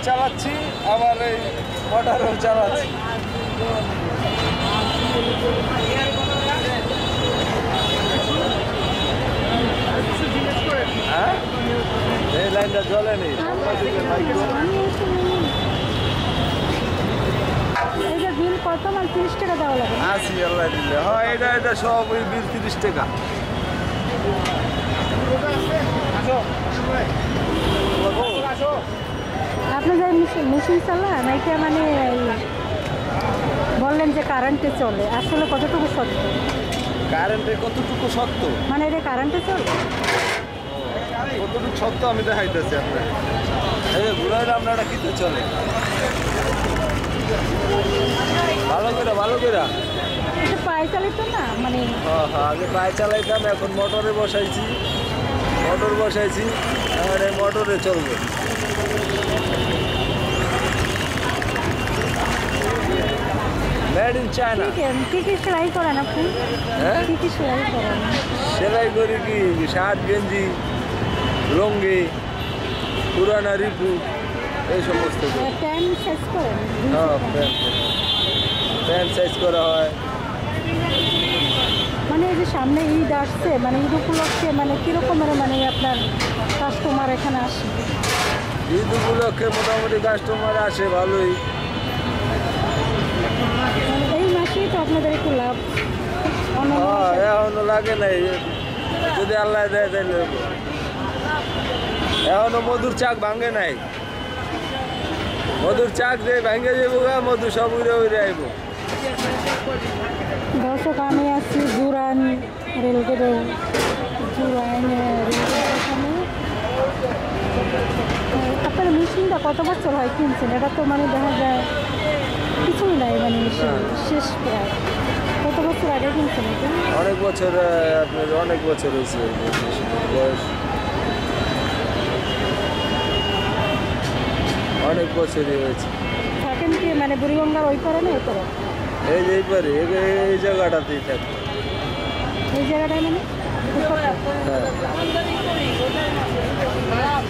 চালাচ্ছি, আবার এই মোটরও চালাচ্ছি। হ্যাঁ, এই লাইনটা চলেনি। বিল কত মানে 30 টাকা দেওয়া লাগে? আসি আল্লাহ দিলে। হ্যাঁ, এটা সব ওই বিল 30 টাকা। আপনি যে মেশিন চালান এটা মানে বললেন যে কারেন্টে চলে, আসলে কতটুকু সত্য? কারেন্টে কতটুকু সত্য? মানে এটা কারেন্টে চলে? কতটুকু সত্য আমি দেখাইতেছি আপনার। এই ঘুরাইলে আপনারা কিতে চলে ভালো করে এটা পায়ে চালিত না মানে? হ্যাঁ, আগে পায়ে চালাইতাম, এখন মোটর বসাইছি। আর এই মোটরে চলবে। Made in China. কি কি সেলাই করেন আপনি? হ্যাঁ, কি কি সেলাই করেন? সেলাই করি কি শার্ট, গেঞ্জি, লুঙ্গি, পুরানা রিপু, এই সমস্ত। প্যান্ট সাইজ করেন? হ্যাঁ, প্যান্ট সাইজ করা হয়। মানে এই যে সামনে ঈদ আসছে, মানে ঈদ উপলক্ষে মানে কীরকমের মানে আপনার কাস্টমার এখানে আসে? ঈদ উপলক্ষে মোটামুটি কাস্টমার আসে ভালোই। এই মাসেই তো আপনাদের একটু লাভ। হ্যাঁ, এখনো লাগে নাই, যদি আল্লাহ দেয় তাহলে এখনো মধুর চাক ভাঙে নাই। মধুর চাক যে ভাঙে যাবো, মধু সব উড়ে আইব। দর্শক, আমি আছি জুরাইন রেলগেটে। আপনার মেশিনটা কত বছর হয় কিনছেন? এটা তো মানে দেখা যায় কিছুই নাই, মানে মেশিন শেষ প্রায়। কত বছর আগে কিনছেন এটা? অনেক বছর, আপনার অনেক বছর হয়েছে বয়স, অনেক বছরই হয়েছে। থাকেন কি মানে বুড়িগঙ্গার ওই পারে না এই পারে? এই যে এই জায়গাটাতেই থাকে। এই জায়গাটায় মানে? হ্যাঁ।